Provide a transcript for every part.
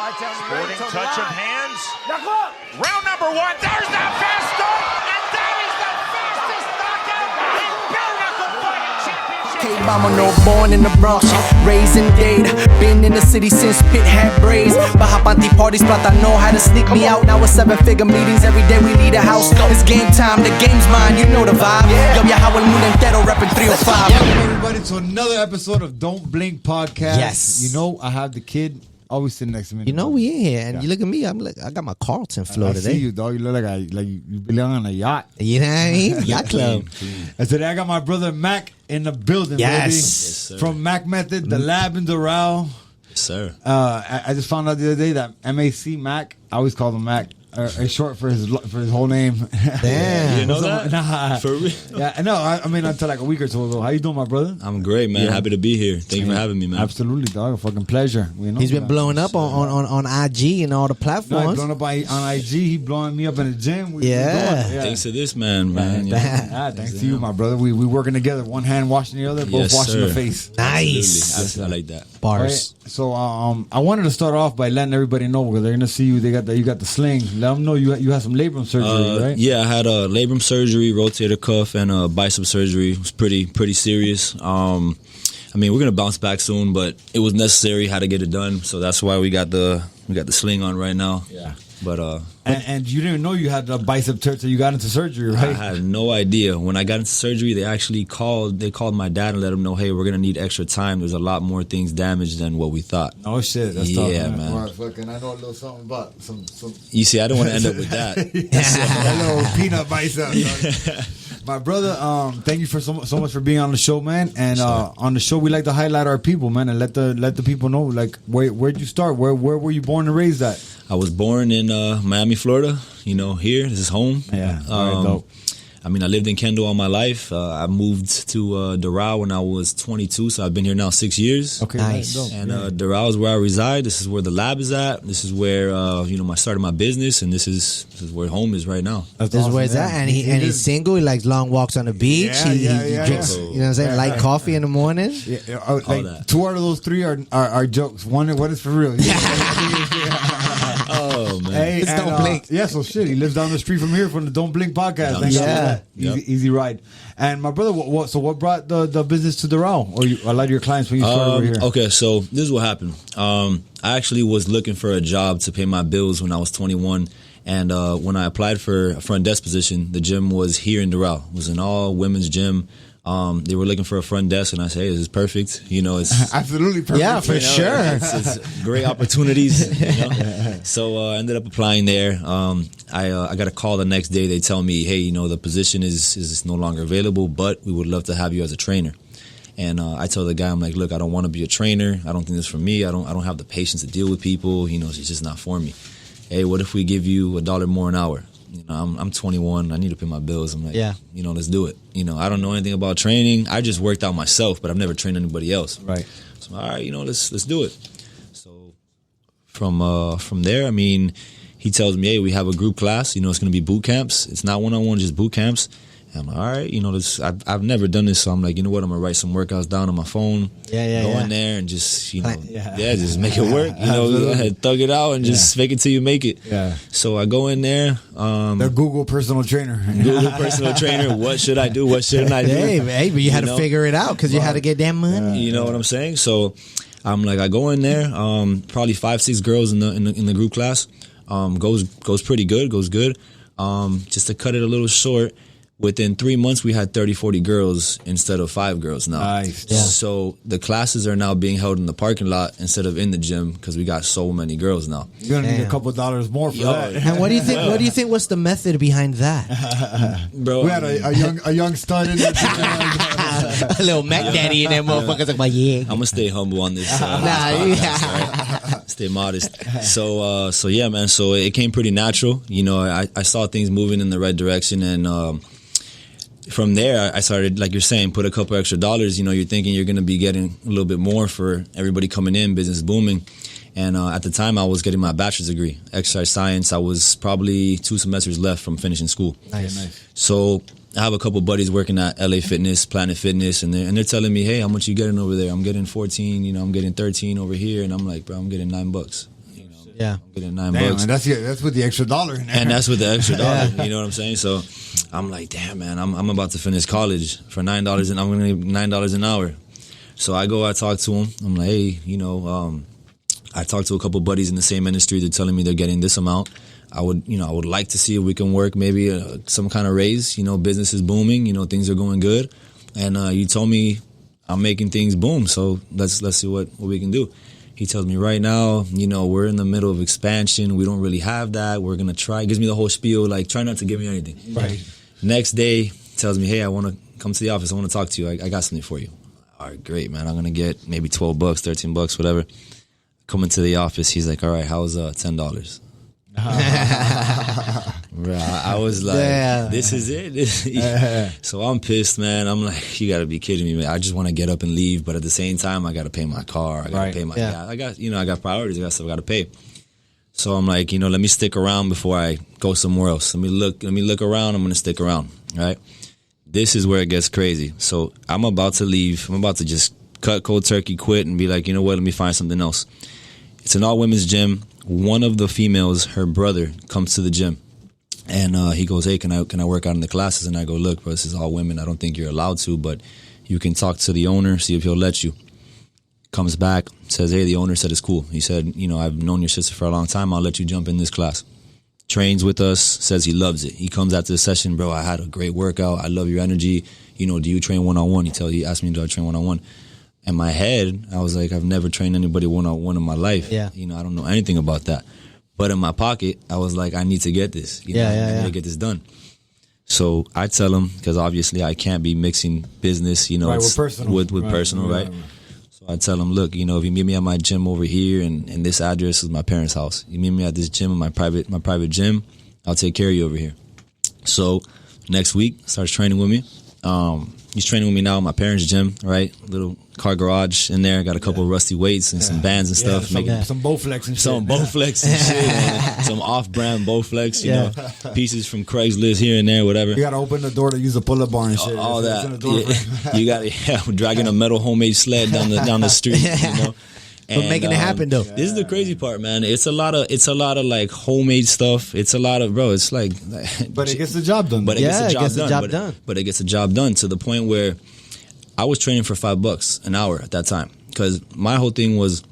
Sporting touch of hands. Round number one. There's that fast start. And that is the fastest knockout in bare knuckle fighting championship. K-Bomber, no born in the Bronx, raised in Dade. Been in the city since Pit had braids. Bahapanti parties, plata know how to sneak me out. Now it's 7-figure meetings, every day we lead a house. It's game time, the game's mine, you know the vibe. Yo viajaba el mundo entero, reppin' 305. Welcome everybody to another episode of Don't Blink Podcast. Yes. You know, I have the kid always sitting next to me. You know we in here, and you look at me, I'm like, I got my Carlton flow I today. see you, dog. You look like you belong on a yacht. You know what I mean? Yacht club. And today I got my brother Mac in the building, Yes. baby. Yes, sir. From Mac Method, the lab in Doral. Yes, sir. I just found out the other day that MAC Mac, I always call him Mac, is short for his whole name. Damn. You didn't know that? Nah. For real? Yeah, no, I mean, until like a week or so ago. How you doing, my brother? I'm great, man. Yeah. Happy to be here. Thank you for having me, man. Absolutely, dog. A fucking pleasure. You know? He's been blowing up on IG and all the No, he platforms. blowing up on IG. He blowing me up in the gym. Yeah. Thanks to this man. Thanks to you, my brother. We working together. One hand washing the other, both Yes, washing sir. the face. Nice. Absolutely. I like that. Bars. Right? So I wanted to start off by letting everybody know because they're gonna see you. You got the sling. Let them know you had some labrum surgery, right? Yeah, I had a labrum surgery, rotator cuff, and a bicep surgery. It was pretty serious. I mean, we're gonna bounce back soon, but it was necessary. Had to get it done, so that's why we got the sling on right now. Yeah. But And you didn't know you had a bicep tear till you got into surgery, right? I had no idea. When I got into surgery, they actually called my dad and let him know, hey, we're gonna need extra time. There's a lot more things damaged than what we thought. Oh shit, that's Yeah, tough, man. Well, fucking, I know a little something about some You see, I don't want to end up with that. that little peanut bicep. dog. My brother, thank you for so much for being on the show, man. And on the show, we like to highlight our people, man, and let the people know, like, where'd you start? Where were you born and raised at? I was born in Miami, Florida. You know, here. This is home. Yeah. All right, dope. I mean, I lived in Kendall all my life. I moved to Doral when I was 22, so I've been here now 6 years. Okay, Nice. dope. And Doral is where I reside. This is where the lab is at. This is where I started my business, and this is where home is right now. That's This is awesome, where it's yeah. at, and he's single. He likes long walks on the beach. Yeah, he yeah. drinks, Yeah. you know what I'm saying, light coffee in the morning. Yeah, All like, that. 2 out of those 3 are jokes. One, what is for real? Oh man. Hey, It's and, Don't Blink. Yeah, so shit. He lives down the street from here from the Don't Blink podcast. Down Thank the God for that. street. Easy ride. And my brother, what brought the business to Doral? Or a lot of your clients when you started over here? Okay, so this is what happened. I actually was looking for a job to pay my bills when I was 21. And when I applied for a front desk position, the gym was here in Doral. It was an all women's gym. They were looking for a front desk, and I said, hey, this is perfect. You know, it's Absolutely perfect. Yeah, for sure. It's great opportunities. You know? So I ended up applying there. I got a call the next day. They tell me, hey, the position is no longer available, but we would love to have you as a trainer. And I told the guy, I'm like, look, I don't want to be a trainer. I don't think this is for me. I don't have the patience to deal with people. It's just not for me. Hey, what if we give you $1 more an hour? I'm 21. I need to pay my bills. I'm like, Yeah. let's do it. I don't know anything about training. I just worked out myself, but I've never trained anybody else. Right. So all right, let's do it. So from there, I mean, he tells me, hey, we have a group class. It's going to be boot camps. It's not one-on-one, just boot camps. And I'm like, all right, I've never done this, so I'm like, you know what? I'm gonna write some workouts down on my phone. Go in there and just just make it work. Thug it out and just fake it till you make it. Yeah. So I go in there. The Google personal trainer. Google personal trainer. What should I do? What shouldn't I do? Hey, but you had to figure it out because you had to get that money. You know what I'm saying? So I'm like, I go in there. Probably 5-6 girls in the group class. Goes pretty good. Goes good. Just to cut it a little short. Within 3 months, we had 30-40 girls instead of 5 girls now. Nice. Yeah. So the classes are now being held in the parking lot instead of in the gym because we got so many girls now. You're gonna need Damn. a couple $1 more for that. And what do you think? What do you think was the method behind that? Bro, We had a young stud in there. A little Mac Daddy and them motherfuckers like, yeah. I'm gonna stay humble on this. Stay modest. So yeah, man. So it came pretty natural. I saw things moving in the right direction, and from there, I started, like you're saying, put a couple extra dollars. You're thinking you're gonna be getting a little bit more for everybody coming in, business booming. And at the time, I was getting my bachelor's degree, exercise science. I was probably 2 semesters left from finishing school. Nice. So I have a couple buddies working at LA Fitness, Planet Fitness, and they're telling me, hey, how much you getting over there? I'm getting 14, I'm getting 13 over here, and I'm like, bro, I'm getting $9. Yeah. I'm getting $9. Damn, and that's with the extra dollar in there. And that's with the extra dollar. You know what I'm saying? So I'm like, damn, man, I'm about to finish college for $9, and I'm gonna get $9 an hour. So I talk to him. I'm like, hey, I talked to a couple buddies in the same industry. They're telling me they're getting this amount. I would like to see if we can work maybe some kind of raise. Business is booming. Things are going good, and you told me I'm making things boom. So let's see what we can do. He tells me right now, we're in the middle of expansion. We don't really have that. We're gonna try. He gives me the whole spiel, like try not to give me anything. Right. Next day, tells me, hey, I want to come to the office. I want to talk to you. I got something for you. All right, great, man. I'm gonna get maybe $12, $13, whatever. Coming to the office, he's like, all right, how's $10? I was like, this is it. So I'm pissed, man. I'm like, you gotta be kidding me, man. I just want to get up and leave, but at the same time, I gotta pay my car. I gotta pay my gas. I got priorities. I got stuff I gotta pay. So I'm like, let me stick around before I go somewhere else. Let me look around. I'm gonna stick around. Right. This is where it gets crazy. So I'm about to leave. I'm about to just cut cold turkey, quit, and be like, you know what? Let me find something else. It's an all-women's gym. One of the females, her brother, comes to the gym. And he goes, hey, can I work out in the classes? And I go, look, bro, this is all women. I don't think you're allowed to, but you can talk to the owner, see if he'll let you. Comes back, says, hey, the owner said it's cool. He said, I've known your sister for a long time. I'll let you jump in this class. Trains with us, says he loves it. He comes after the session, bro, I had a great workout. I love your energy. Do you train one-on-one? He asked me, do I train one-on-one? In my head, I was like, I've never trained anybody one-on-one in my life. Yeah. I don't know anything about that. But in my pocket, I was like, I need to get this. I need to get this done. So I tell him, because obviously I can't be mixing business, with personal. With personal, right? So I tell him, look, if you meet me at my gym over here, and this address is my parents' house. You meet me at this gym, in my private gym, I'll take care of you over here. So next week, starts training with me. He's training with me now in my parents' gym, right? Little car garage in there. Got a couple of rusty weights and some bands and stuff. Some Bowflex and shit. Some Bowflex and shit. And some off-brand Bowflex, pieces from Craigslist here and there, whatever. You got to open the door to use the pull-up bar and shit. All that. You got to, dragging a metal homemade sled down the street, But making it happen though. This is the crazy part, man. It's a lot of like homemade stuff. It's a lot of, bro. It's like, but it gets the job done. But it gets the job done. But it gets the job done to the point where I was training for $5 an hour at that time, because my whole thing was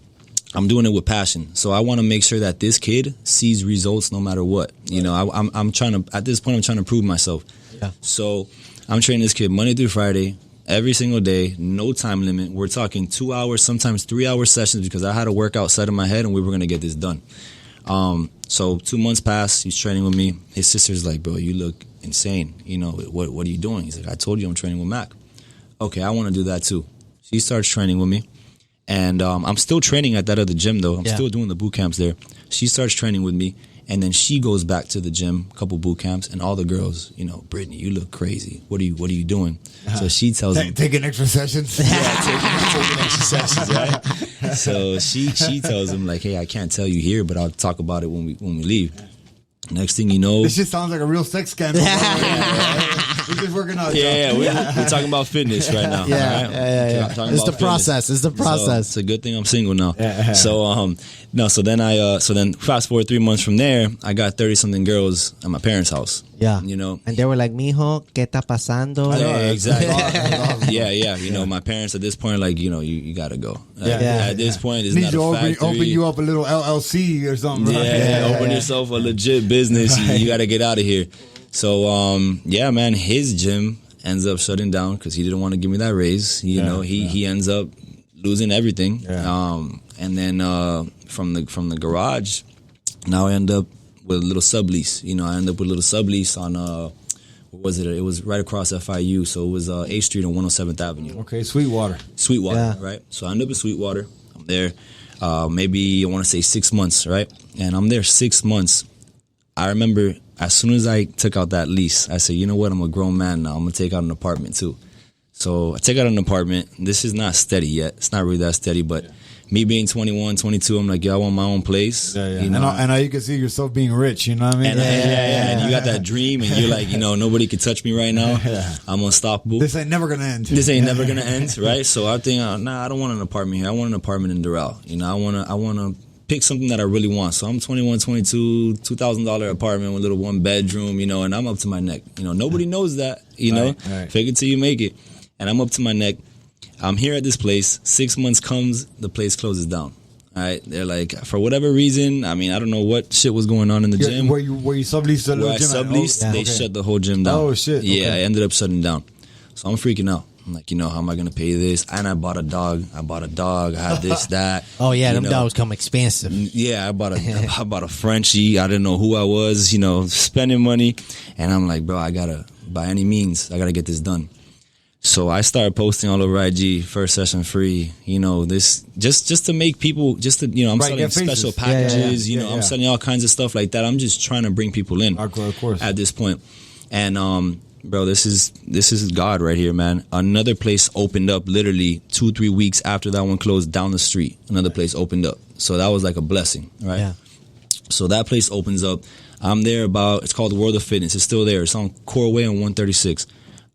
I'm doing it with passion. So I want to make sure that this kid sees results no matter what. I'm trying to, at this point, I'm trying to prove myself. Yeah. So I'm training this kid Monday through Friday. Every single day, no time limit. We're talking 2 hours, sometimes 3 hour sessions, because I had a workout set in my head and we were going to get this done. So 2 months passed. He's training with me. His sister's like, bro, you look insane. What are you doing? He's like, I told you I'm training with Mac. Okay, I want to do that too. She starts training with me. And I'm still training at that other gym, though. I'm still doing the boot camps there. She starts training with me. And then she goes back to the gym, a couple boot camps, and all the girls, Brittany, you look crazy. What are you doing? So she tells them, taking extra sessions. taking extra sessions, right? So she tells him, like, hey, I can't tell you here, but I'll talk about it when we leave. Next thing you know, this shit sounds like a real sex scandal. We're just working out. We're talking about fitness right now. It's the process. It's the process. So it's a good thing I'm single now. So then fast forward 3 months from there, I got 30-something girls at my parents' house. Yeah. And they were like, mijo, ¿qué está pasando? Yeah, exactly. My parents at this point are like, you gotta go. At this point, it's not a factory. Open you up a little LLC or something. Right? Open yourself a legit business. You gotta get out of here. So, man, his gym ends up shutting down because he didn't want to give me that raise. He ends up losing everything. Yeah. And then from the garage, now I end up with a little sublease. I end up with a little sublease on, what was it? It was right across FIU. So it was 8th Street and 107th Avenue. Okay, Sweetwater, right? So I end up in Sweetwater. I'm there maybe, I want to say 6 months, right? And I'm there 6 months. I remember as soon as I took out that lease, I said, you know what? I'm a grown man now. I'm going to take out an apartment too. So I take out an apartment. This is not steady yet. It's not really that steady, but me being 21, 22, I'm like, I want my own place. And now you can see yourself being rich, you know what I mean? And you got that dream, and you're like, nobody can touch me right now. I'm unstoppable. This ain't never going to end. Never going to end, right? So I think, I don't want an apartment here. I want an apartment in Doral. I want to pick something that I really want. So I'm 21, 22, $2,000 apartment with a little 1 bedroom, you know, and I'm up to my neck. You know, nobody knows that, you know. Right. Fake it till you make it. And I'm up to my neck. I'm here at this place. 6 months comes, the place closes down. All right, they're like, for whatever reason, I mean, I don't know what shit was going on in the gym. Where you subleased the Where little I gym? subleased, they shut the whole gym down. Oh, shit. Yeah, Okay. I ended up shutting down. So I'm freaking out. I'm like, you know, how am I going to pay this? And I bought a dog. I had this, that. Oh yeah, you them know. dogs come expensive. Yeah, I bought a Frenchie. I didn't know who I was, you know, spending money. And I'm like, bro, by any means, I got to get this done. So I started posting all over IG, first session free, you know, this, just to make people, just to, you know, I'm selling special packages, you know, I'm selling all kinds of stuff like that. I'm just trying to bring people in Of course. at this point. And, bro, this is God right here, man. Another place opened up literally 2-3 weeks after that one closed down the street. Another place opened up. So that was like a blessing, right? Yeah. So that place opens up. I'm there it's called the World of Fitness. It's still there. It's on Corway on 136.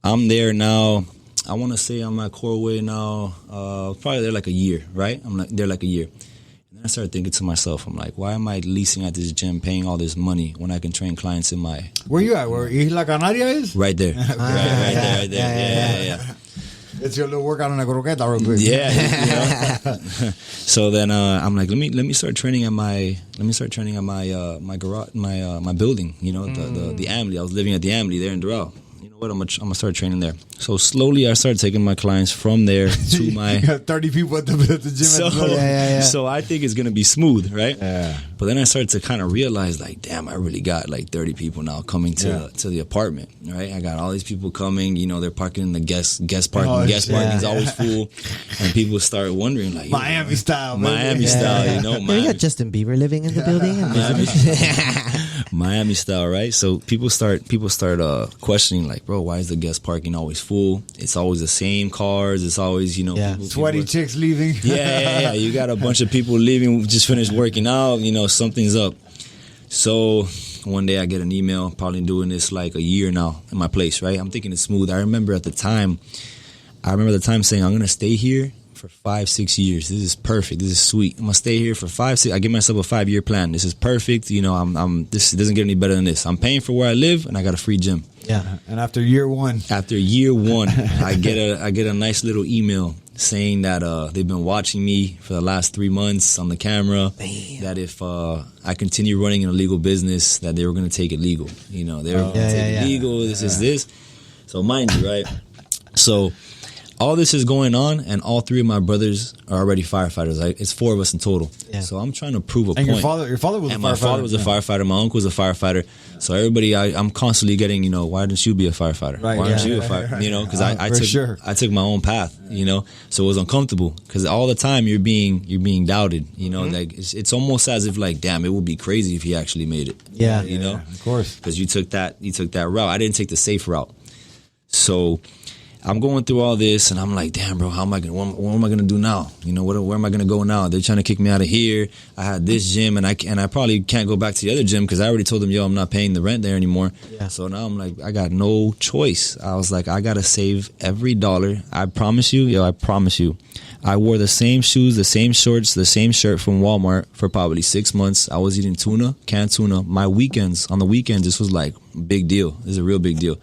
I'm there now. I want to say I'm at Corway now, probably there like a year, right? I'm like there like a year. And then I started thinking to myself, I'm like, why am I leasing at this gym, paying all this money when I can train clients in my... Where you at? Where Isla Canaria is? Right there. Right there. Yeah. It's your little workout on a croqueta real quick. Yeah. You know? So then I'm like, let me start training at my my garage, my building, you know, the Amly. I was living at the Amly there in Doral. You know what? I'm gonna start training there. So slowly, I started taking my clients from there to my. You have 30 people at the gym. So I think it's gonna be smooth, right? Yeah. But then I started to kind of realize, like, damn, I really got like 30 people now coming to the apartment, right? I got all these people coming. You know, they're parking in the guest parking. Guest parking's always full, and people start wondering, like, Miami style, you know, You got Justin Bieber living in the building. Miami style, right? So people start questioning, like, bro, why is the guest parking always full? It's always the same cars. It's always, you know, sweaty chicks leaving. Yeah. You got a bunch of people leaving, just finished working out. You know, something's up. So one day I get an email, probably doing this like a year now in my place, right? I'm thinking it's smooth. I remember the time saying, I'm gonna stay here for 5-6 years. This is perfect. This is sweet. I'm gonna stay here for 5-6. I give myself a 5-year plan. This is perfect. You know, this doesn't get any better than this. I'm paying for where I live, and I got a free gym. Yeah. And after year one, I get a nice little email saying that they've been watching me for the last 3 months on the camera. Damn. That if I continue running an illegal business, that they were gonna take it legal. You know, they were gonna take it legal. This is this. So mind you, right? So all this is going on, and all 3 of my brothers are already firefighters. It's 4 of us in total. Yeah. So I'm trying to prove a point. Your father was a firefighter. My father was a firefighter. My uncle was a firefighter. So everybody, I'm constantly getting, you know, why didn't you be a firefighter? Right, why aren't you a firefighter? You know, because I took my own path. You know, so it was uncomfortable because all the time you're being doubted. You know, like it's almost as if like, damn, it would be crazy if he actually made it. Yeah, you know, of course, because you took that route. I didn't take the safe route. So I'm going through all this, and I'm like, damn, bro, what am I gonna do now? You know, where am I gonna go now? They're trying to kick me out of here. I had this gym, and I probably can't go back to the other gym because I already told them, yo, I'm not paying the rent there anymore. Yeah. So now I'm like, I got no choice. I was like, I gotta save every dollar. I promise you. I wore the same shoes, the same shorts, the same shirt from Walmart for probably 6 months. I was eating canned tuna. On the weekends, this was like a big deal. This is a real big deal.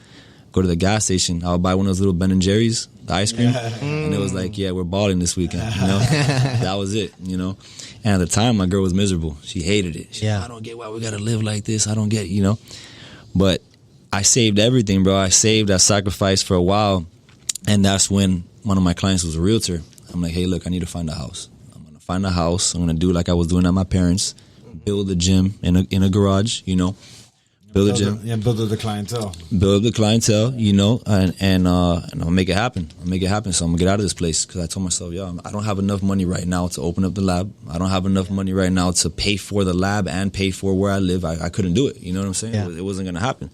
Go to the gas station, I'll buy one of those little Ben & Jerry's, the ice cream, and it was like, yeah, we're balling this weekend, you know? That was it, you know? And at the time, my girl was miserable. She hated it. She I don't get why we gotta live like this. I don't get, you know? But I saved everything, bro. I sacrificed for a while, and that's when one of my clients was a realtor. I'm like, hey, look, I need to find a house. I'm gonna find a house. I'm gonna do like I was doing at my parents', build a gym in a garage, you know? Build a gym. Build up the clientele. Build up the clientele, you know, and I'll make it happen. So I'm going to get out of this place because I told myself, yo, I don't have enough money right now to open up the lab. I don't have enough money right now to pay for the lab and pay for where I live. I couldn't do it. You know what I'm saying? Yeah. It wasn't going to happen.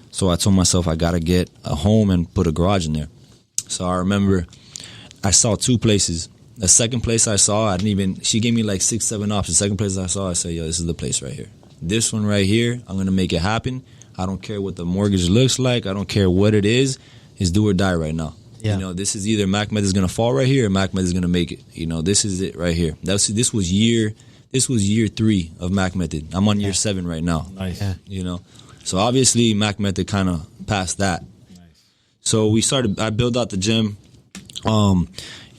So I told myself I got to get a home and put a garage in there. So I remember I saw 2 places. The second place I saw, she gave me like 6-7 options. The second place I saw, I said, yo, this is the place right here. This one right here, I'm going to make it happen. I don't care what the mortgage looks like. I don't care what it is. It's do or die right now. Yeah. You know, this is either MacMed is going to fall right here or MacMed is going to make it. You know, this is it right here. This was year This was year 3 of Mac Method. I'm on year 7 right now. Nice. Yeah. You know, so obviously Mac Method kind of passed that. So I built out the gym.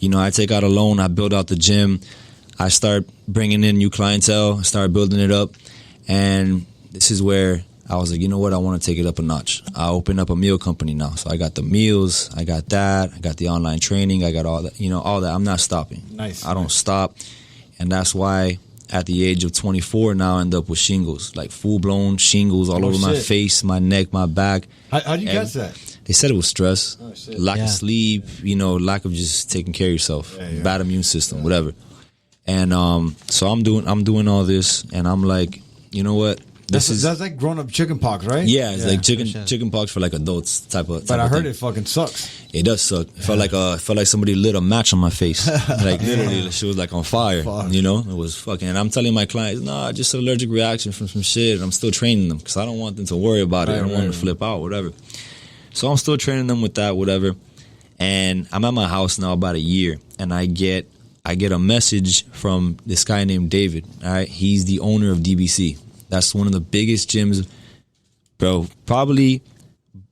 You know, I take out a loan, I build out the gym, I start bringing in new clientele, start building it up, and this is where I was like, you know what, I want to take it up a notch. I opened up a meal company now. So I got the meals, I got that, I got the online training, I got all that, you know, all that. I'm not stopping. Nice. I don't stop. And that's why at the age of 24 now I end up with shingles, like full-blown shingles all over my shit. face, my neck, my back. How'd you catch that? They said it was stress, shit. lack Yeah. of sleep, you know, lack of just taking care of yourself, bad immune system, whatever. And so I'm doing all this, and I'm like, you know what? That's like grown up chicken pox, right? Yeah, it's like sure. chicken pox for like adults type of. But I heard thing. it fucking sucks. It does suck. It felt like somebody lit a match on my face. Like literally, the shit was like on fire. Fuck. You know, it was fucking. And I'm telling my clients, nah, just an allergic reaction from some shit. And I'm still training them because I don't want them to worry about it. I don't want them to flip out, whatever. So I'm still training them with that, whatever. And I'm at my house now about a year, and I get a message from this guy named David. All right, he's the owner of DBC. That's one of the biggest gyms, bro. Probably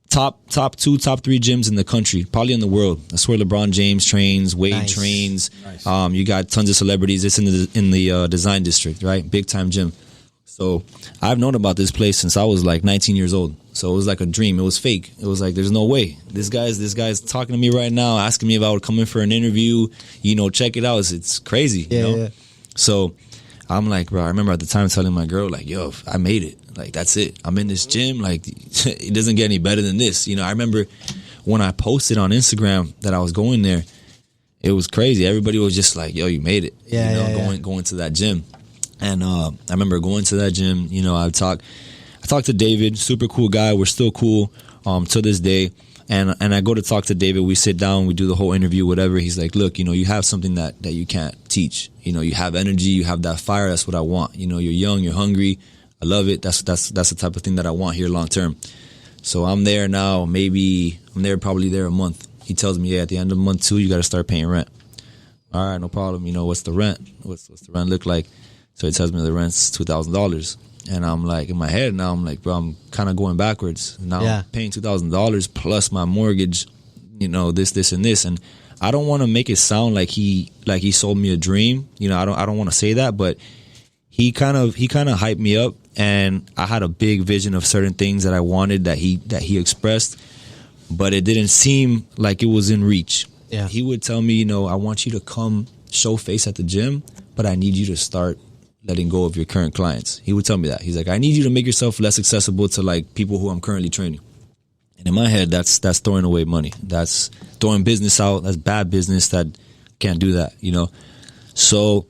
top 2, top 3 gyms in the country, probably in the world. That's where LeBron James trains, Wade Nice. trains. Nice. You got tons of celebrities. It's in the design district, right? Big time gym. So I've known about this place since I was like 19 years old. So it was like a dream. It was fake. It was like, there's no way. This guy's talking to me right now, asking me if I would come in for an interview. You know, check it out. It's crazy. Yeah, you know? yeah. So I'm like, bro, I remember at the time telling my girl, like, yo, I made it. Like, that's it. I'm in this gym. Like, it doesn't get any better than this. You know, I remember when I posted on Instagram that I was going there, it was crazy. Everybody was just like, yo, you made it. Yeah, you know, yeah. going to that gym. And I remember going to that gym, you know, I talked to David, super cool guy. We're still cool to this day. And I go to talk to David. We sit down, we do the whole interview, whatever. He's like, look, you know, you have something that you can't teach. You know, you have energy, you have that fire. That's what I want. You know, you're young, you're hungry. I love it. That's the type of thing that I want here long term. So I'm there now. Probably there a month. He tells me, yeah, at the end of month 2, you got to start paying rent. All right, no problem. You know, what's the rent? What's the rent look like? So he tells me the rent's $2,000. And I'm like, in my head now, I'm like, bro, I'm kind of going backwards. Now I'm paying $2,000 plus my mortgage, you know, this, and this. And I don't want to make it sound like he sold me a dream. You know, I don't want to say that, but he kind of hyped me up. And I had a big vision of certain things that I wanted that he expressed, but it didn't seem like it was in reach. Yeah. He would tell me, you know, I want you to come show face at the gym, but I need you to start letting go of your current clients. He would tell me that. He's like, I need you to make yourself less accessible to like people who I'm currently training. And in my head, that's throwing away money. That's throwing business out. That's bad business. That can't do that, you know? So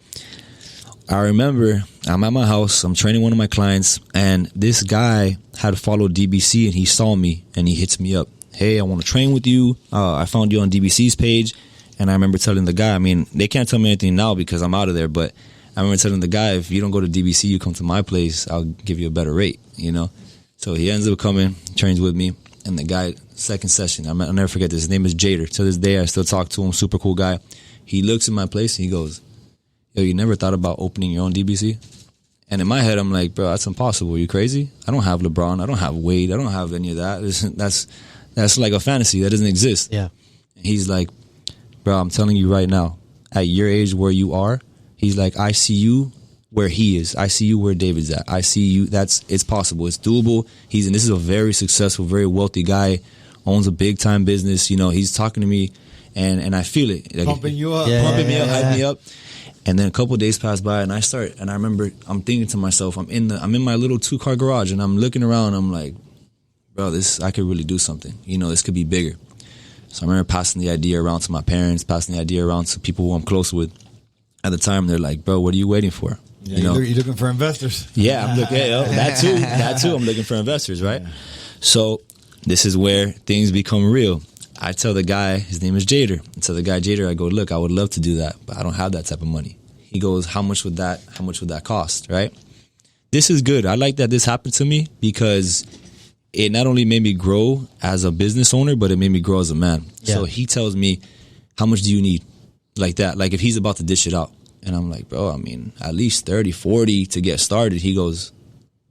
I remember I'm at my house, I'm training one of my clients, and this guy had followed DBC, and he saw me, and he hits me up. Hey, I want to train with you. I found you on DBC's page. And I remember telling the guy, I mean, they can't tell me anything now because I'm out of there, but I remember telling the guy, if you don't go to DBC, you come to my place, I'll give you a better rate, you know? So he ends up coming, trains with me, and the guy, second session, I'll never forget this, his name is Jader. To this day, I still talk to him, super cool guy. He looks at my place, he goes, yo, you never thought about opening your own DBC? And in my head, I'm like, bro, that's impossible. Are you crazy? I don't have LeBron. I don't have Wade. I don't have any of that. That's like a fantasy. That doesn't exist. Yeah. And he's like, bro, I'm telling you right now, at your age where you are, he's like, I see you where he is. I see you where David's at. I see you. It's possible. It's doable. And this is a very successful, very wealthy guy, owns a big time business. You know, he's talking to me and I feel it. Like, Pumping you up. pumping me up, hyping me up. And then a couple of days pass by, and I remember I'm thinking to myself, I'm in my little 2-car garage, and I'm looking around. I'm like, bro, I could really do something. You know, this could be bigger. So I remember passing the idea around to my parents, passing the idea around to people who I'm close with. At the time, they're like, bro, what are you waiting for? Yeah, you know, you're looking for investors. yeah, I'm looking. That too. I'm looking for investors, right? Yeah. So this is where things become real. I tell the guy, his name is Jader. I tell the guy, Jader, I go, look, I would love to do that, but I don't have that type of money. He goes, how much would that cost, right? This is good. I like that this happened to me because it not only made me grow as a business owner, but it made me grow as a man. Yeah. So he tells me, how much do you need? Like that. Like if he's about to dish it out. And I'm like, bro, I mean, at least 30, 40 to get started. He goes,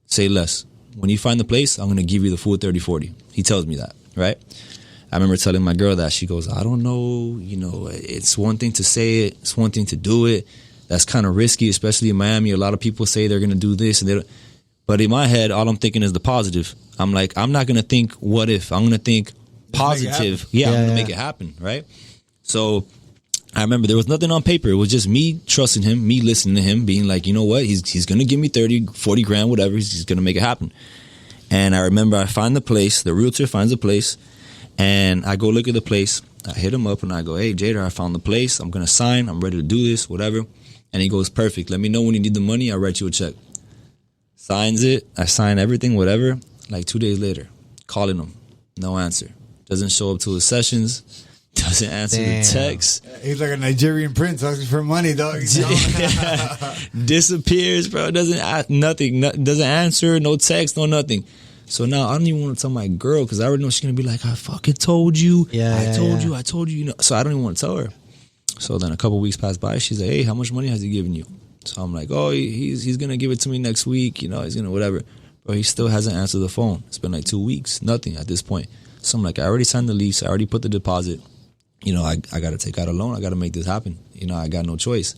say less. When you find the place, I'm going to give you the full 30, 40. He tells me that, right? I remember telling my girl that. She goes, I don't know, you know, it's one thing to say it, it's one thing to do it. That's kind of risky, especially in Miami. A lot of people say they're going to do this, and they don't. But in my head, all I'm thinking is the positive. I'm like, I'm not going to think what if. I'm going to think positive. I'm going to make it happen, right? So I remember there was nothing on paper. It was just me trusting him, me listening to him, being like, you know what? He's going to give me 30, 40 grand, whatever. He's going to make it happen. And I remember I find the place. The realtor finds the place. And I go look at the place. I hit him up and I go, hey, Jader, I found the place. I'm going to sign. I'm ready to do this, whatever. And he goes, perfect. Let me know when you need the money. I'll write you a check. Signs it. I sign everything, whatever. Like 2 days later, calling him. No answer. Doesn't show up to his sessions. Doesn't answer the text. He's like a Nigerian prince asking for money, dog. Disappears, bro. Doesn't nothing. Doesn't answer. No text. No nothing. So now I don't even want to tell my girl because I already know she's gonna be like, I fucking told you. I told you. You know. So I don't even want to tell her. So then a couple weeks pass by. She's like, hey, how much money has he given you? So I'm like, oh, he's gonna give it to me next week. You know, he's gonna whatever. But he still hasn't answered the phone. It's been like 2 weeks. Nothing at this point. So I'm like, I already signed the lease. I already put the deposit. You know, I got to take out a loan. I got to make this happen. You know, I got no choice.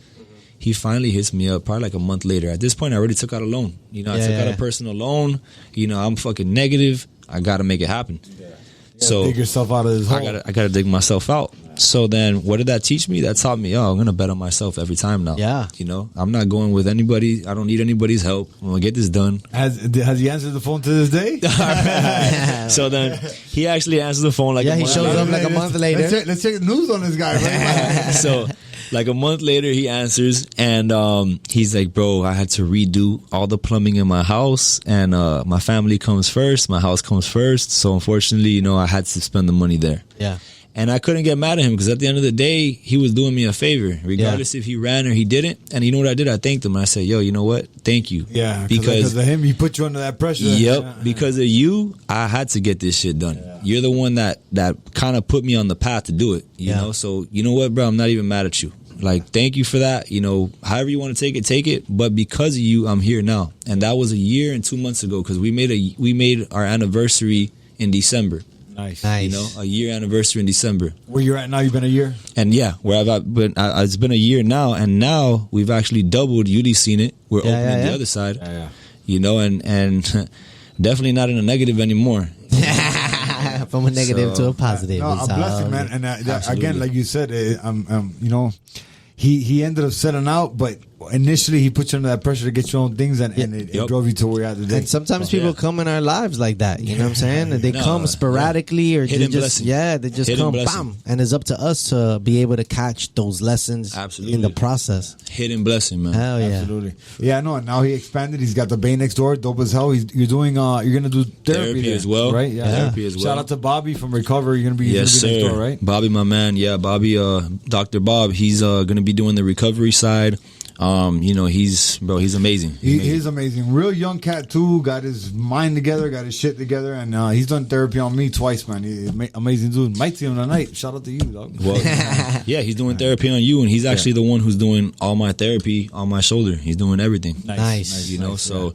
He finally hits me up probably like a month later. At this point, I already took out a loan. You know, I took out a personal loan. You know, I'm fucking negative. I got to make it happen. So dig yourself out of this hole. I got to dig myself out. So then what did that teach me? That taught me, I'm going to bet on myself every time now. Yeah. You know, I'm not going with anybody. I don't need anybody's help. I'm going to get this done. Has he answered the phone to this day? So then he actually answers the phone like a he month shows later. up like a month later. Let's check the news on this guy, right? So like a month later he answers and he's like, bro, I had to redo all the plumbing in my house and my family comes first, my house comes first. So unfortunately, you know, I had to spend the money there. Yeah. And I couldn't get mad at him because at the end of the day, he was doing me a favor, regardless if he ran or he didn't. And you know what I did? I thanked him. I said, yo, you know what? Thank you. Yeah, because of him, he put you under that pressure. Yep, because of you, I had to get this shit done. Yeah. You're the one that kind of put me on the path to do it, you know? So, you know what, bro? I'm not even mad at you. Like, thank you for that. You know, however you want to take it. But because of you, I'm here now. And that was a year and 2 months ago because we made our anniversary in December. Nice. You know, a year anniversary in December. Where you're at now, you've been a year? And yeah, where I've been, it's been a year now, and now we've actually doubled. Uly's seen it. We're opening the other side. Yeah. You know, and definitely not in a negative anymore. From a negative to a positive. No, I'm blessed, man. And again, like you said, you know, he ended up selling out, but initially he put you under that pressure to get your own things, and it drove you to where you're at today. And sometimes people come in our lives like that, you know what I'm saying? And they come sporadically or hidden they just blessing. they just Hidden come blessing. bam. And it's up to us to be able to catch those lessons in the process. Hidden blessing, man. Hell yeah. Absolutely. Yeah, no, and now he expanded. He's got the Bay next door, dope as hell. You're doing you're gonna do therapy there, as well. Right? Yeah. Therapy as well. Shout out to Bobby from Recovery. You're gonna be next door, right? Bobby, my man. Yeah, Bobby, Dr. Bob, he's gonna be doing the recovery side. You know, he's amazing. He's amazing. Real young cat too. Got his mind together, got his shit together, and he's done therapy on me twice, man. He's amazing dude. Might see him tonight. Shout out to you, dog. Well, yeah, he's doing therapy on you, and he's actually the one who's doing all my therapy on my shoulder. He's doing everything. Nice. You know, so.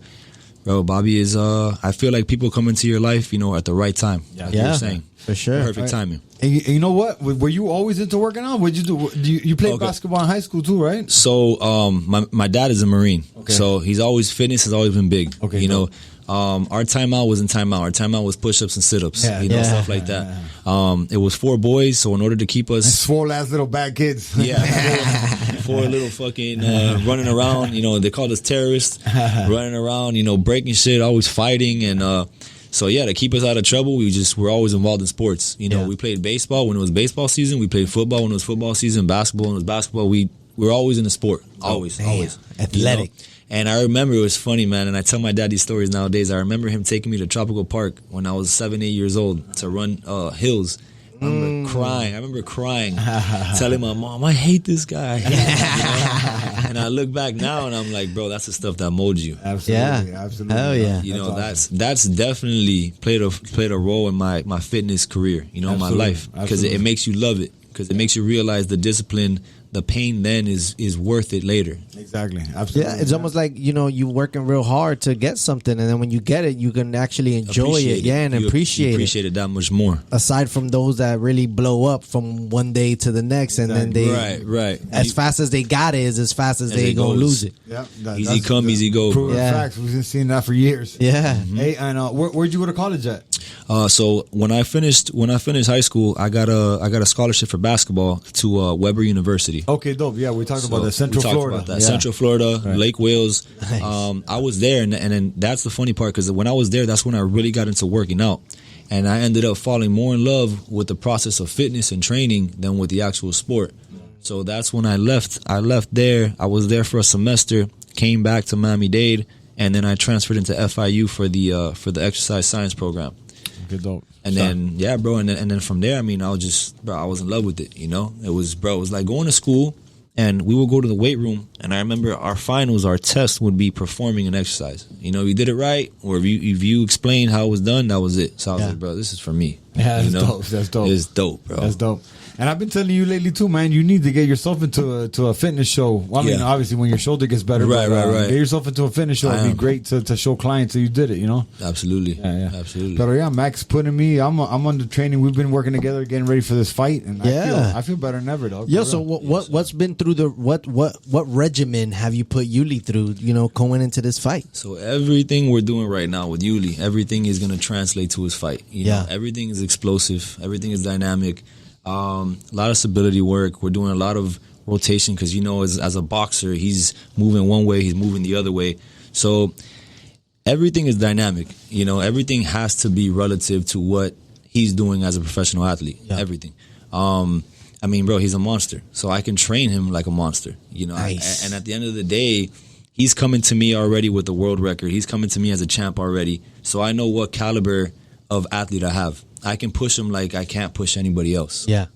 Bro, Bobby is, I feel like people come into your life, you know, at the right time. Like you were saying. For sure. Perfect timing. And you know what? Were you always into working out? What'd you do? You played basketball in high school too, right? So, my dad is a Marine. Okay. So he's always, fitness has always been big. Okay. You know, our timeout wasn't timeout. Our timeout was push-ups and sit-ups. You know, stuff like that. It was 4 boys, so in order to keep us... Swole ass little bad kids. Yeah. Four little fucking running around, you know, they called us terrorists, running around, you know, breaking shit, always fighting. And so, yeah, to keep us out of trouble, we're always involved in sports. You know, we played baseball when it was baseball season. We played football when it was football season, basketball when it was basketball. We're always in the sport. Always. Athletic. You know? And I remember, it was funny, man, and I tell my dad these stories nowadays. I remember him taking me to Tropical Park when I was 7, 8 years old to run hills. I remember crying, telling my mom, I hate this guy. You know? And I look back now and I'm like, bro, that's the stuff that molds you. Absolutely, absolutely. Hell yeah. You know, that's definitely played a role in my fitness career, you know, in my life. Because it makes you love it. Because it makes you realize the discipline the pain then is worth it later. Exactly. Absolutely. Yeah, it's almost like, you working real hard to get something, and then when you get it, you can actually enjoy it. Yeah, and appreciate it that much more. Aside from those that really blow up from one day to the next, and then they right. As fast as they got it is as fast as they gonna lose it. Yeah, easy come, easy go. Proven facts. We've been seeing that for years. Yeah. Hey, and where'd you go to college at? So when I finished high school, I got a scholarship for basketball to Weber University. Okay, dope. Yeah, we talked about that. Central Florida. About that. Yeah. Central Florida, right. Lake Wales. Nice. I was there, and then that's the funny part, because when I was there, that's when I really got into working out. And I ended up falling more in love with the process of fitness and training than with the actual sport. So that's when I left. I left there. I was there for a semester, came back to Miami-Dade, and then I transferred into FIU for the exercise science program. Good dope. And then, yeah, bro, and then from there, I mean, I was in love with it, It was like going to school, and we would go to the weight room, and I remember our finals, our test would be performing an exercise. You did it right, or if you explained how it was done, that was it. So I was like, bro, this is for me. Yeah, that's dope. It's dope, bro. That's dope. And I've been telling you lately too, man. You need to get yourself into a fitness show. Well, I mean, obviously, when your shoulder gets better, right. Get yourself into a fitness show. It'd be great to show clients that you did it. Absolutely, absolutely. But yeah, Max putting me. I'm under training. We've been working together, getting ready for this fight, and I feel better than ever, dog. Yeah. So what's been through what regimen have you put Uly through? Going into this fight. So everything we're doing right now with Uly, everything is going to translate to his fight. Everything is explosive. Everything is dynamic. A lot of stability work. We're doing a lot of rotation because, as a boxer, he's moving one way, he's moving the other way. So everything is dynamic. Everything has to be relative to what he's doing as a professional athlete. Yeah. Everything. I mean, bro, he's a monster. So I can train him like a monster. Nice. And at the end of the day, he's coming to me already with the world record. He's coming to me as a champ already. So I know what caliber of athlete I have. I can push him like I can't push anybody else. Yeah.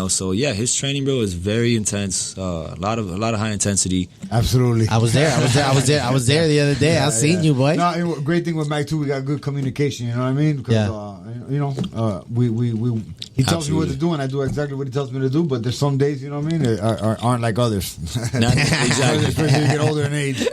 So yeah, his training, bro, is very intense. A lot of high intensity. Absolutely. I was there the other day. I seen you, boy. No, great thing with Mac too, we got good communication. You know what I mean? Because he tells me what to do, and I do exactly what he tells me to do. But there's some days, you know what I mean, aren't like others. Exactly. Especially you get older in age.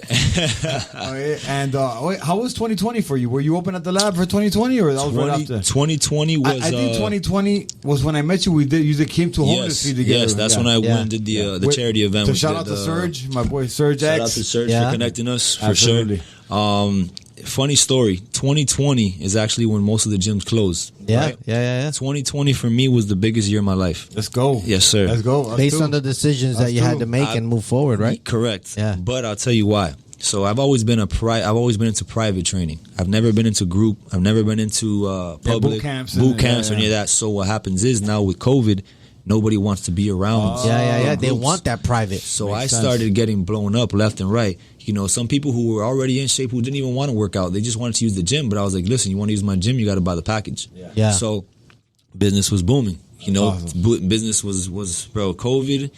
And how was 2020 for you? Were you open at the lab for 2020, or that was right after? 2020 was. I think 2020 was when I met you. We came to homeless feed together. Yes, that's when I went and did the charity event. So shout out to Serge, my boy Serge X. Shout out to Serge for connecting us, for sure. Funny story, 2020 is actually when most of the gyms closed. Yeah, right? yeah. 2020 for me was the biggest year of my life. Let's go. Yes, sir. Let's go. Based on the decisions that you had to make and move forward, right? Correct. Yeah. But I'll tell you why. So I've always been into private training. I've never been into group. I've never been into public boot camps or any of that. So what happens is now with COVID, nobody wants to be around. Yeah. They want that private. So I started getting blown up left and right. Some people who were already in shape who didn't even want to work out, they just wanted to use the gym. But I was like, listen, you want to use my gym, you got to buy the package. Yeah. So business was booming. Awesome. Business was bro, COVID.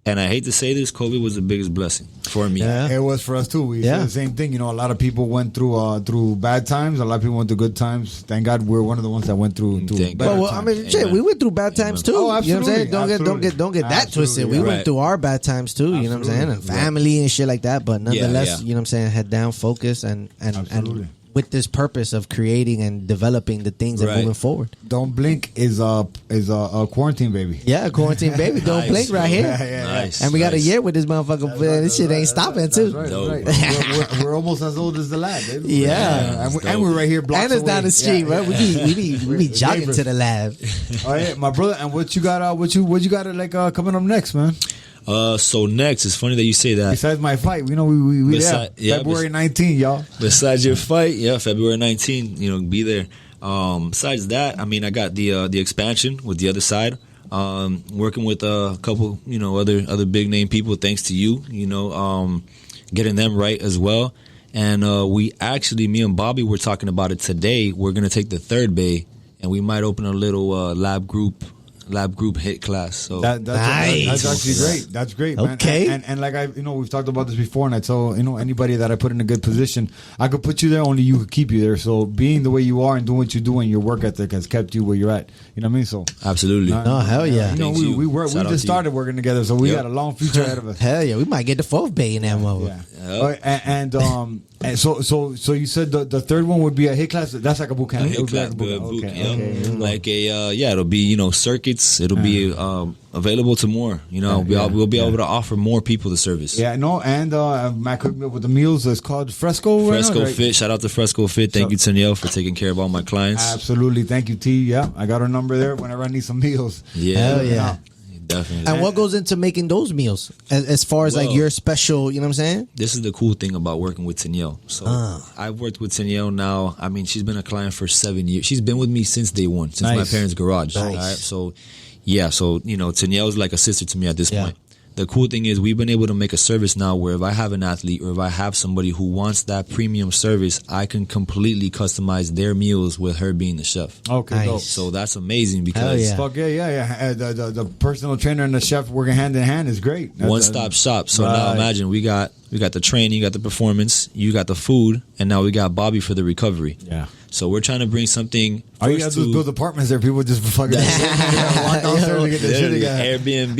And I hate to say this, COVID was the biggest blessing for me. Yeah. It was for us too. We said the same thing. A lot of people went through bad times. A lot of people went through good times. Thank God we're one of the ones that went through better times. I mean, shit, we went through bad times too. Oh, absolutely. You know what I'm saying? Don't get that twisted. We went through our bad times too. You know what I'm saying? And family and shit like that. But nonetheless, you know what I'm saying? Head down, focus, and with this purpose of creating and developing the things and moving forward. Don't blink is a quarantine baby. Yeah, quarantine baby. Don't blink right here. Nice. And we got a year with this motherfucker. This shit ain't stopping too. That's right. We're almost as old as the lab, baby. Yeah. And we're right here blocks and it's down the street, right? We be jogging to the lab. Oh yeah, my brother. And what you got? What you got coming up next, man? So next, it's funny that you say that. Besides my fight, we February 19, y'all. Besides your fight, February 19, be there. Besides that, I mean, I got the expansion with the other side. Working with a couple, other big name people. Thanks to you, getting them right as well. And me and Bobby were talking about it today. We're gonna take the third bay, and we might open a little lab group lab group hit class. So That's actually great. That's great, man. Okay. And like we've talked about this before, and I tell anybody that I put in a good position, I could put you there. Only you could keep you there. So being the way you are and doing what you do and your work ethic has kept you where you're at. You know what I mean? So absolutely. No, hell yeah. We just started working together, so we got a long future ahead of us. Hell yeah, we might get the 4th bay in that mother. Yeah. And so you said the third one would be a hit class. That's like a boot camp. Hit class, boot camp. Okay. Like it'll be circuits. It'll be available to more. We'll be able to offer more people the service. Yeah, no, and Matt cooked me up with the meals. It's called Fresco. Fresco Fit. Shout out to Fresco Fit. Thank you, Tanielle, for taking care of all my clients. Absolutely, thank you, T. Yeah, I got her number there whenever I need some meals. Yeah, hell yeah. Definitely. And what goes into making those meals as far as like your special, you know what I'm saying? This is the cool thing about working with Tanielle. So I've worked with Tanielle now. I mean, she's been a client for 7 years. She's been with me since day one, since my parents' garage. Nice. All right? So Tanielle's like a sister to me at this point. The cool thing is we've been able to make a service now where if I have an athlete or if I have somebody who wants that premium service, I can completely customize their meals with her being the chef. Okay, nice. dope. So that's amazing because fuck yeah. The personal trainer and the chef working hand in hand is great. One-stop shop. So now imagine we got the training, you got the performance, you got the food, and now we got Bobby for the recovery. Yeah. So we're trying to bring something. All you gotta do is build apartments there. People just fucking walk downstairs and get their shit together. Airbnb.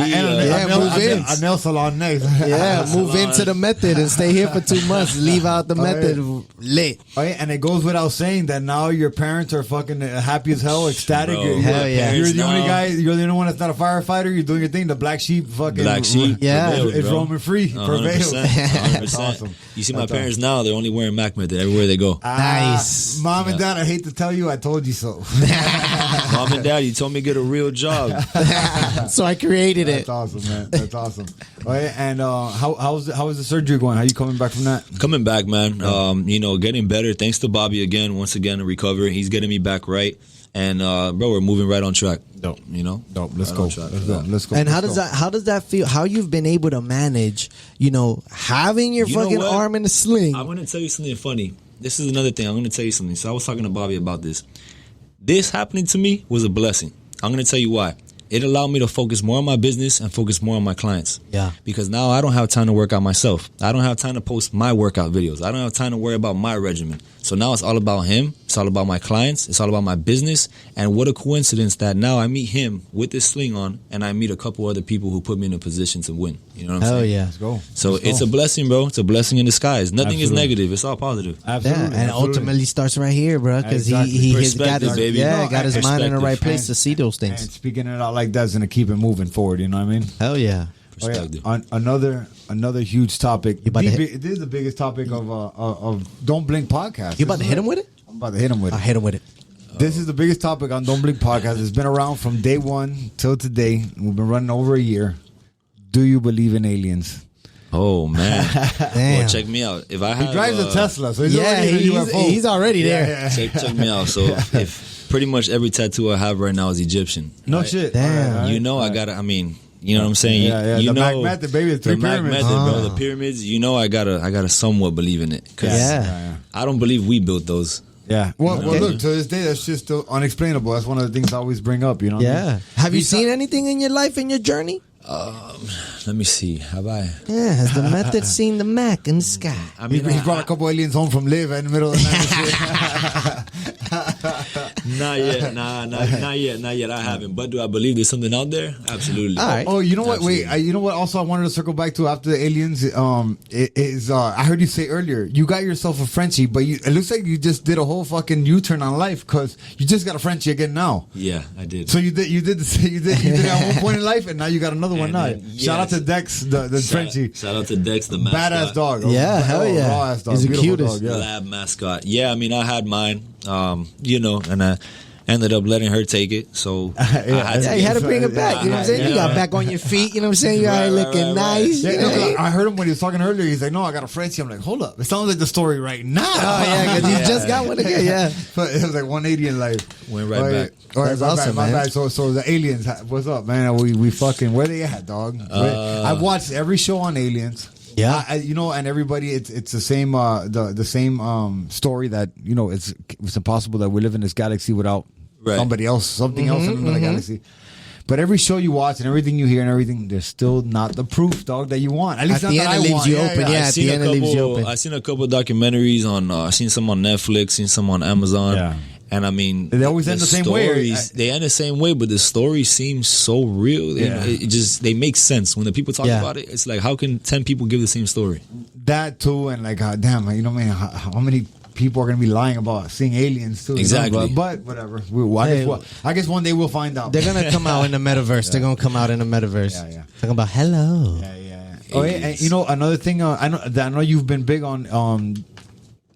A nail salon next. Yeah, move into the method and stay here for 2 months. Leave out the method lit. Oh, yeah, and it goes without saying that now your parents are fucking happy as hell, ecstatic. Bro, hell yeah. You're the only guy. You're the only one that's not a firefighter. You're doing your thing. The black sheep, Yeah, it's roaming free. 100%. That's awesome. You see my parents now; they're only wearing Mac method everywhere they go. Nice. Mom and Dad, I hate to tell you, I told you so. Mom and Dad, you told me to get a real job. So I created it. That's awesome, man. That's awesome. Oh, yeah, and how is the surgery going? How are you coming back from that? Coming back, man. Getting better. Thanks to Bobby once again, to recover. He's getting me back right. And bro, we're moving right on track. Dope. Dope. Let's go. Let's go. And how does that feel? How you've been able to manage, having your fucking arm in a sling? I'm gonna tell you something funny. This is another thing. I'm gonna tell you something. So I was talking to Bobby about this. This happening to me was a blessing. I'm gonna tell you why. It allowed me to focus more on my business and focus more on my clients. Yeah. Because now I don't have time to work out myself. I don't have time to post my workout videos. I don't have time to worry about my regimen. So now it's all about him. It's all about my clients. It's all about my business. And what a coincidence that now I meet him with this sling on and I meet a couple other people who put me in a position to win. You know what I'm saying? Hell yeah. Let's go. So it's a blessing, bro. It's a blessing in disguise. Nothing is negative. It's all positive. Absolutely. Yeah, and ultimately starts right here, bro, because he got his baby. got his mind in the right place to see those things. And speaking it out like that's gonna keep it moving forward. You know what I mean? Hell yeah. Perspective. Oh, yeah. Another huge topic. This is the biggest topic of Don't Blink podcast. You about to hit him with it? I'm about to hit him with it. I hit him with it. This is the biggest topic on Don't Blink podcast. It's been around from day one till today. We've been running over a year. Do you believe in aliens? Oh man! Damn. Well, check me out. If I have, He drives a Tesla, so he's already in a UFO. He's already there. Check me out. So if pretty much every tattoo I have right now is Egyptian. No right? shit. Damn. You know I gotta. I mean, you know what I'm saying? Yeah. You The know, Mac method, baby. The three Mac pyramids. method, bro. The pyramids. You know I gotta somewhat believe in it. 'Cause Yeah. I don't believe we built those. Yeah. Well, look, to this day, that's just still unexplainable. That's one of the things I always bring up, you know? Yeah. Have you seen anything in your life, in your journey? Let me see. Have I? Yeah. Has the method seen the Mac in the sky? I mean, He brought a couple aliens home from Live in the middle of the night. not yet. Not yet. I haven't. But do I believe there's something out there? Absolutely. All right. Oh, you know what? Absolutely. Wait, you know what? Also, I wanted to circle back to after the aliens. I heard you say earlier you got yourself a Frenchie, but it looks like you just did a whole fucking U-turn on life because you just got a Frenchie again now. Yeah, I did. So you did it at one point in life, and now you got another one now. Shout out to Dex, the Frenchie. Shout out to Dex, the mascot. Badass dog. Yeah, hell yeah. Raw-ass dog. He's the Beautiful cutest. dog, yeah. Lab mascot. Yeah, I mean, I had mine, and I ended up letting her take it. So I had You had to bring it back. You know what I'm saying? You got back on your feet. You know what I'm saying? You are looking nice. Yeah, you know? I heard him when he was talking earlier. He's like, "No, I got a Frenchie." I'm like, "Hold up! It sounds like the story right now." Oh yeah, because you just got one again. Yeah. But it was like 180 in life. Went right back. All right, That's my awesome, bad, my man. bad. So the aliens, what's up, man? We fucking where they at, dog? I watched every show on aliens. Yeah. And everybody, it's the same the same story that it's impossible that we live in this galaxy without Right. somebody else, something else in another galaxy. But every show you watch and everything you hear and everything, there's still not the proof, dog, that you want. At least at the end, it leaves you open. Yeah, at the end, it leaves you open. I've seen a couple of documentaries on. I've seen some on Netflix, seen some on Amazon. Yeah. And I mean, they always end the same way. They end the same way, but the story seems so real. Yeah. It just they make sense when the people talk about it. It's like, how can 10 people give the same story? That too, and like, damn, you know, man, how many people are gonna be lying about seeing aliens too? Exactly. You know? But whatever. I guess one day we'll find out. They're gonna come out in the metaverse. They're gonna come out in the metaverse. Yeah. Talking about hello. Yeah. Oh, yeah, and you know, another thing I know you've been big on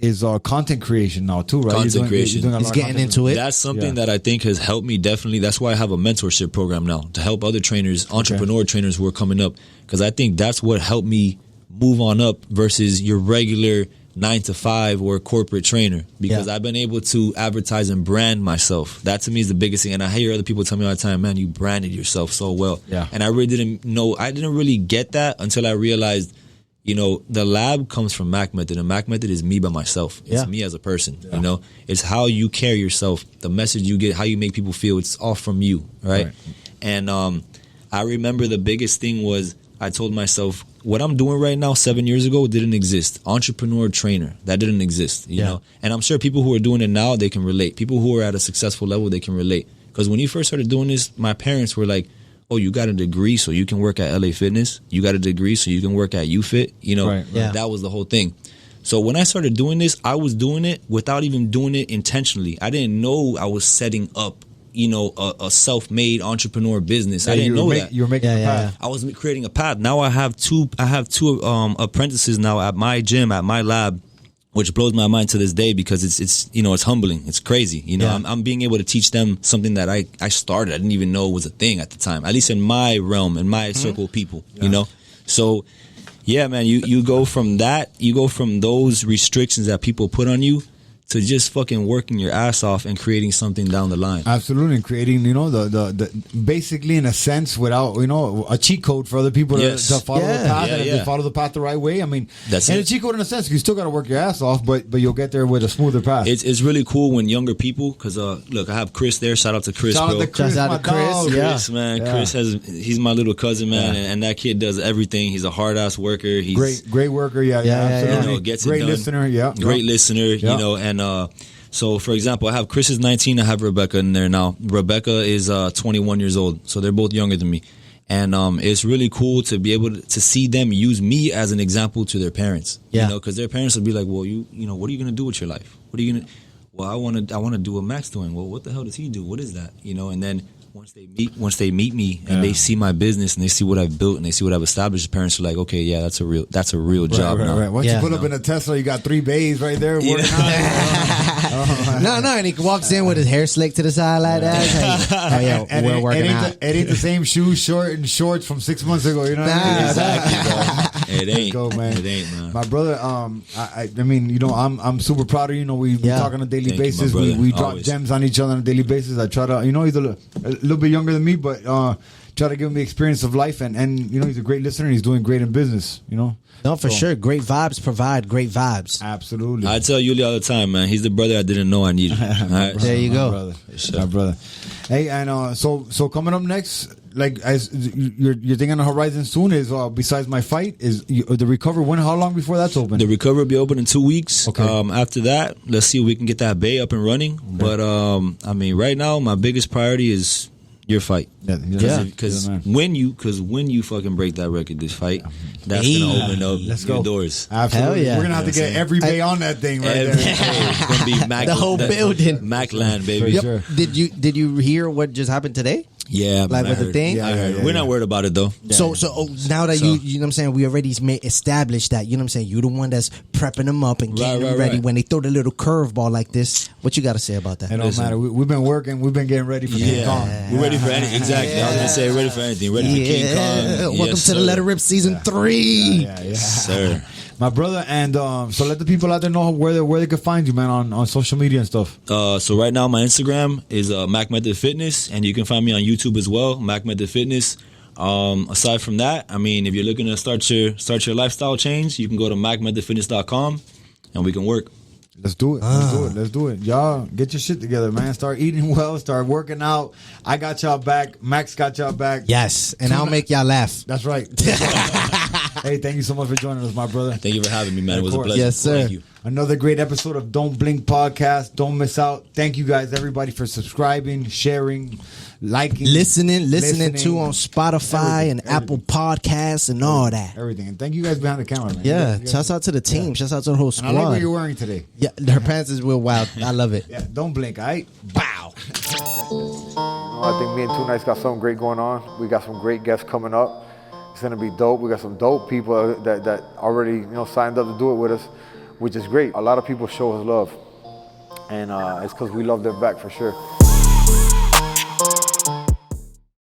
is content creation now too, right? Content creation. He's getting into it. That's something that I think has helped me definitely. That's why I have a mentorship program now to help other trainers, entrepreneur trainers who are coming up, because I think that's what helped me move on up versus your regular 9-to-5 or corporate trainer, because I've been able to advertise and brand myself. That to me is the biggest thing. And I hear other people tell me all the time, man, you branded yourself so well. Yeah. And I really didn't know, I didn't really get that until I realized, you know, the lab comes from Mac Method, and Mac Method is me by myself. It's me as a person, you know. It's how you carry yourself, the message you get, how you make people feel. It's all from you, right? And I remember the biggest thing was I told myself, what I'm doing right now 7 years ago didn't exist. Entrepreneur trainer, that didn't exist, you know. And I'm sure people who are doing it now, they can relate. People who are at a successful level, they can relate. Because when you first started doing this, my parents were like, oh, you got a degree so you can work at LA Fitness. You got a degree so you can work at UFit. You know, that was the whole thing. So when I started doing this, I was doing it without even doing it intentionally. I didn't know I was setting up, you know, a self-made entrepreneur business. I didn't know that. You were making a path. I was creating a path. Now I have two apprentices now at my gym, at my lab, which blows my mind to this day, because it's you know, it's humbling. It's crazy. You know, I'm being able to teach them something that I started. I didn't even know was a thing at the time, at least in my realm, in my circle of people, you know? So, yeah, man, you go from that, you go from those restrictions that people put on you to just fucking working your ass off and creating something down the line. Absolutely, and creating, you know, the basically, in a sense, without, you know, a cheat code for other people to follow the path, and if they follow the path the right way. I mean, that's a cheat code in a sense. You still got to work your ass off, but you'll get there with a smoother path. It's really cool when younger people, because look, I have Chris there. Shout out to Chris, Shout bro. out to Chris, Chris, man. Yeah. Chris he's my little cousin, man, and that kid does everything. He's a hard ass worker. He's great worker. Absolutely. You know, gets great it done. Listener. Great listener. You know, and so, for example, I have Chris is 19. I have Rebecca in there now. Rebecca is 21 years old, so they're both younger than me. And it's really cool to be able to see them use me as an example to their parents. You know, because their parents will be like, well, you know, what are you going to do with your life? What are you going to? Well, I want to do what Mac's doing. Well, what the hell does he do? What is that? You know, and then once they meet me and they see my business and they see what I've built and they see what I've established, the parents are like, okay, yeah, that's a real job now. Right. Once you put up in a Tesla, you got 3 bays right there. No, and he walks in with his hair slicked to the side like that. And we're working out. It ain't the same shoes, shorts from 6 months ago. You know what I mean? Exactly, bro. It ain't. Go, man. It ain't, man. My brother, I mean, you know, I'm super proud of you. You know, we talk on a daily basis. We drop gems on each other on a daily basis. I try to, you know, he's a little bit younger than me, but try to give him the experience of life, and you know, he's a great listener. And he's doing great in business. You know. No, for sure. Great vibes provide great vibes. Absolutely. I tell Uly all the time, man. He's the brother I didn't know I needed. Right? There you go. My brother. Hey, and so coming up next, like, as your thing on the horizon soon is besides my fight is the recovery. When? How long before that's open? The recovery will be open in 2 weeks. Okay. After that, let's see if we can get that bay up and running. Okay. But I mean, right now, my biggest priority is your fight. Because when you fucking break that record, this fight, that's gonna open up your doors. Absolutely. Hell yeah. We're gonna have to get every bay on that thing right there. It's gonna be Mac, the whole building, Mac land, baby. Yep. Sure. Did you hear what just happened today? Yeah, like with the thing. We're not worried about it though. So now that you know what I'm saying, we already established that, you know what I'm saying, you're the one that's prepping them up and getting them ready when they throw the little curveball like this. What you got to say about that? It don't matter. We've been working. We've been getting ready for King Kong. We're ready for anything. Exactly. I was gonna say ready for anything. Ready for King Kong. Welcome to the Let It Rip season 3. Yeah, sir. My brother, and so let the people out there know where they could find you, man, on social media and stuff. So right now my Instagram is Mac Method Fitness, and you can find me on YouTube as well, Mac Method Fitness. Aside from that, I mean, if you're looking to start your lifestyle change, you can go to macmethodfitness.com and we can work. Let's do it. Let's do it. Y'all get your shit together, man. Start eating well. Start working out. I got y'all back. Max got y'all back. Yes, and I'll make y'all laugh. That's right. Hey, thank you so much for joining us, my brother. Thank you for having me, man. It was a pleasure. Yes, sir. Thank you. Another great episode of Don't Blink Podcast. Don't miss out. Thank you guys, everybody, for subscribing, sharing, liking, listening to on Spotify and Apple Podcasts and all that. Everything. And thank you guys behind the camera, man. Yeah, shouts out to the team. Shouts out to the whole squad. And I like what you're wearing today. Yeah, her pants is real wild. I love it. Yeah, don't blink, all right? Bow. I think me and Two Nights got something great going on. We got some great guests coming up. It's gonna be dope. We got some dope people that already signed up to do it with us, which is great. A lot of people show us love, and it's because we love them back for sure.